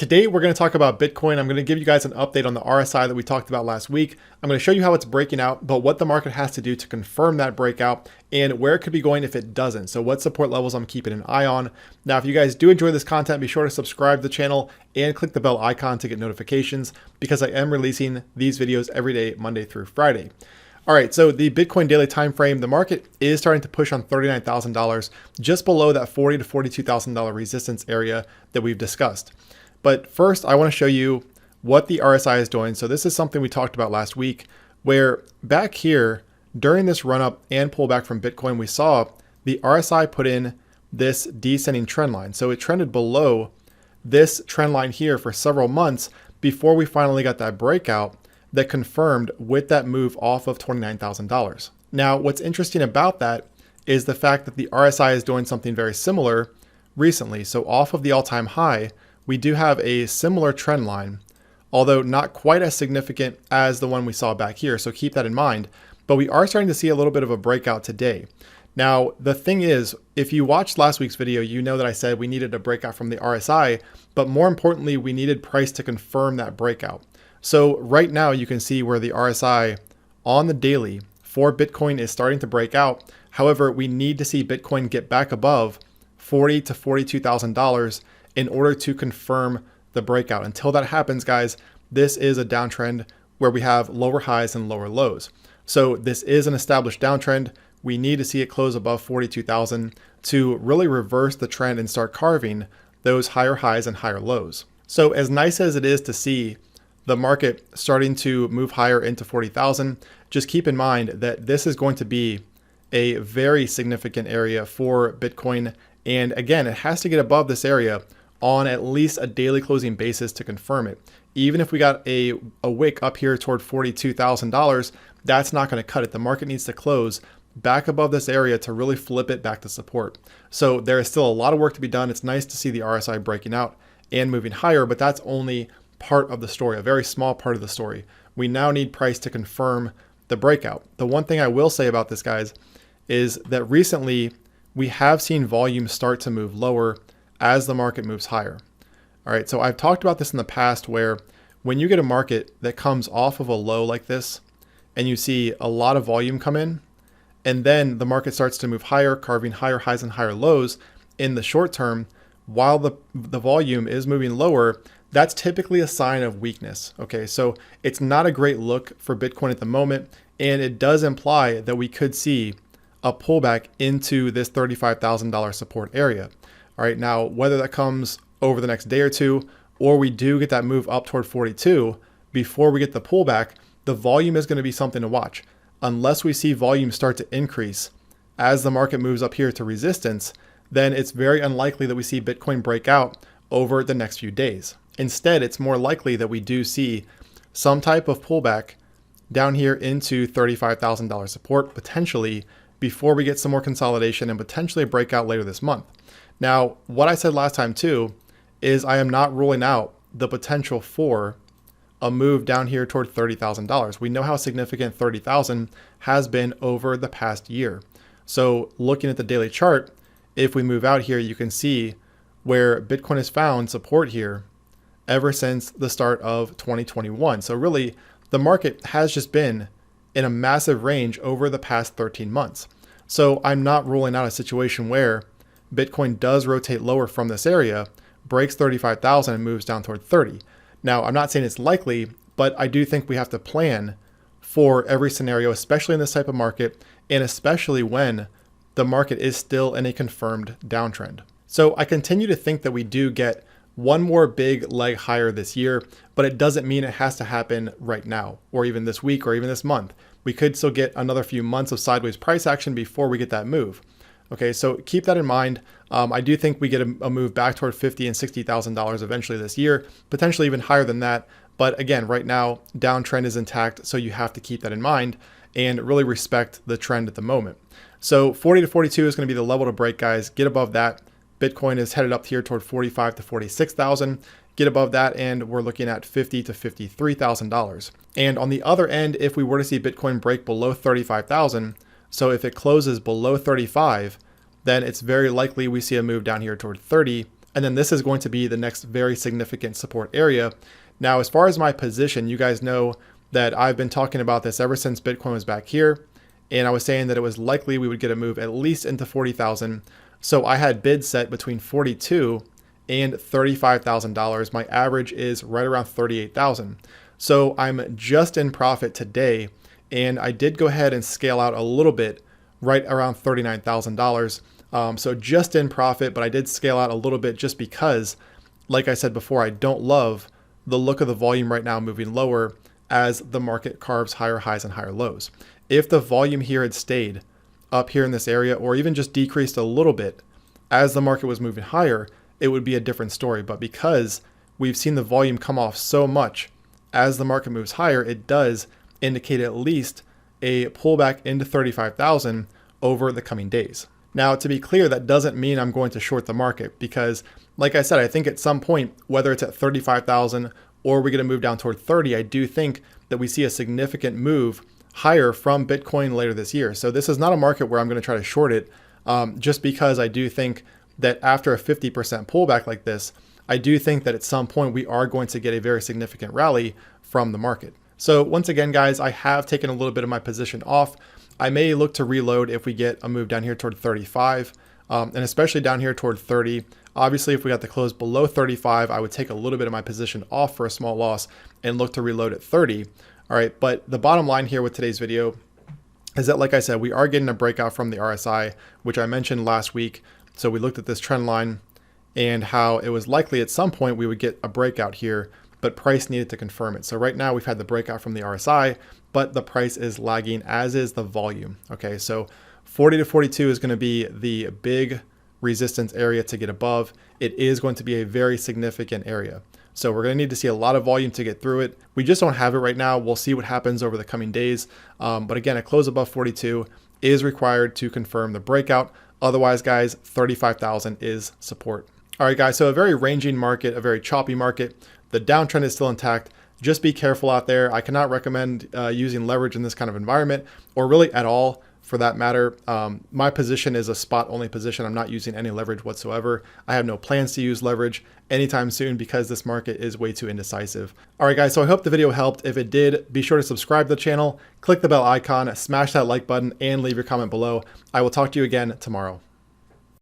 Today, we're going to talk about Bitcoin. I'm going to give you guys an update on the RSI that we talked about last week. I'm going to show you how it's breaking out, but what the market has to do to confirm that breakout and where it could be going if it doesn't. So what support levels I'm keeping an eye on. Now, if you guys do enjoy this content, be sure to subscribe to the channel and click the bell icon to get notifications because I am releasing these videos every day, Monday through Friday. All right, so the Bitcoin daily time frame, the market is starting to push on $39,000, just below that $40,000 to $42,000 resistance area that we've discussed. But first, I want to show you what the RSI is doing. So this is something we talked about last week, where back here during this run up and pullback from Bitcoin, we saw the RSI put in this descending trend line. So it trended below this trend line here for several months before we finally got that breakout that confirmed with that move off of $29,000. Now, what's interesting about that is the fact that the RSI is doing something very similar recently. So off of the all-time high, we do have a similar trend line, although not quite as significant as the one we saw back here. So keep that in mind. But we are starting to see a little bit of a breakout today. Now, the thing is, if you watched last week's video, you know that I said we needed a breakout from the RSI, but more importantly, we needed price to confirm that breakout. So right now you can see where the RSI on the daily for Bitcoin is starting to break out. However, we need to see Bitcoin get back above $40,000 to $42,000 in order to confirm the breakout. Until that happens, guys, this is a downtrend where we have lower highs and lower lows. So this is an established downtrend. We need to see it close above 42,000 to really reverse the trend and start carving those higher highs and higher lows. So as nice as it is to see the market starting to move higher into 40,000, just keep in mind that this is going to be a very significant area for Bitcoin. And again, it has to get above this area on at least a daily closing basis to confirm it. Even if we got a wick up here toward $42,000, that's not going to cut it. The market needs to close back above this area to really flip it back to support. So there is still a lot of work to be done. It's nice to see the RSI breaking out and moving higher, but that's only part of the story, a very small part of the story. We now need price to confirm the breakout. The one thing I will say about this, guys, is that recently we have seen volume start to move lower as the market moves higher. All right, so I've talked about this in the past where when you get a market that comes off of a low like this and you see a lot of volume come in, and then the market starts to move higher, carving higher highs and higher lows in the short term, while the volume is moving lower, that's typically a sign of weakness. Okay, so it's not a great look for Bitcoin at the moment, and it does imply that we could see a pullback into this $35,000 support area. All right, now whether that comes over the next day or two, or we do get that move up toward 42 before we get the pullback, the volume is going to be something to watch. Unless we see volume start to increase as the market moves up here to resistance, then it's very unlikely that we see Bitcoin break out over the next few days. Instead, it's more likely that we do see some type of pullback down here into $35,000 support, potentially before we get some more consolidation and potentially a breakout later this month. Now, what I said last time too, is I am not ruling out the potential for a move down here toward $30,000. We know how significant 30,000 has been over the past year. So looking at the daily chart, if we move out here, you can see where Bitcoin has found support here ever since the start of 2021. So really, the market has just been in a massive range over the past 13 months. So I'm not ruling out a situation where Bitcoin does rotate lower from this area, breaks 35,000 and moves down toward 30. Now, I'm not saying it's likely, but I do think we have to plan for every scenario, especially in this type of market, and especially when the market is still in a confirmed downtrend. So I continue to think that we do get one more big leg higher this year, but it doesn't mean it has to happen right now, or even this week, or even this month. We could still get another few months of sideways price action before we get that move. Okay, so keep that in mind. I do think we get a move back toward $50,000 and $60,000 eventually this year, potentially even higher than that. But again, right now, downtrend is intact, so you have to keep that in mind and really respect the trend at the moment. So 40 to 42 is going to be the level to break, guys. Get above that. Bitcoin is headed up here toward 45 to 46,000. Get above that, and we're looking at $50,000 to $53,000. And on the other end, if we were to see Bitcoin break below 35,000, so if it closes below 35, then it's very likely we see a move down here toward 30 And then this is going to be the next very significant support area. Now, as far as my position, you guys know that I've been talking about this ever since Bitcoin was back here. And I was saying that it was likely we would get a move at least into 40,000. So I had bids set between 42 and $35,000. My average is right around 38,000. So I'm just in profit today. And I did go ahead and scale out a little bit right around $39,000. So just in profit, but I did scale out a little bit just because, like I said before, I don't love the look of the volume right now moving lower as the market carves higher highs and higher lows. If the volume here had stayed up here in this area, or even just decreased a little bit as the market was moving higher, it would be a different story. But because we've seen the volume come off so much as the market moves higher, it does indicate at least a pullback into 35,000 over the coming days. Now, to be clear, that doesn't mean I'm going to short the market because, like I said, I think at some point, whether it's at 35,000 or we're going to move down toward 30, I do think that we see a significant move higher from Bitcoin later this year. So this is not a market where I'm going to try to short it just because I do think that after a 50% pullback like this, I do think that at some point we are going to get a very significant rally from the market. So once again, guys, I have taken a little bit of my position off. I may look to reload if we get a move down here toward 35 and especially down here toward 30. Obviously, if we got the close below 35, I would take a little bit of my position off for a small loss and look to reload at 30. All right, but the bottom line here with today's video is that, like I said, we are getting a breakout from the RSI, which I mentioned last week. So we looked at this trend line and how it was likely at some point we would get a breakout here, but price needed to confirm it. So right now we've had the breakout from the RSI, but the price is lagging, as is the volume. Okay, so 40 to 42 is going to be the big resistance area to get above. It is going to be a very significant area. So we're going to need to see a lot of volume to get through it. We just don't have it right now. We'll see what happens over the coming days. But again, a close above 42 is required to confirm the breakout. Otherwise, guys, 35,000 is support. All right, guys, so a very ranging market, a very choppy market. The downtrend is still intact. Just be careful out there. I cannot recommend using leverage in this kind of environment, or really at all for that matter. My position is a spot only position. I'm not using any leverage whatsoever. I have no plans to use leverage anytime soon because this market is way too indecisive. All right, guys, so I hope the video helped. If it did, be sure to subscribe to the channel, click the bell icon, smash that like button, and leave your comment below. I will talk to you again tomorrow.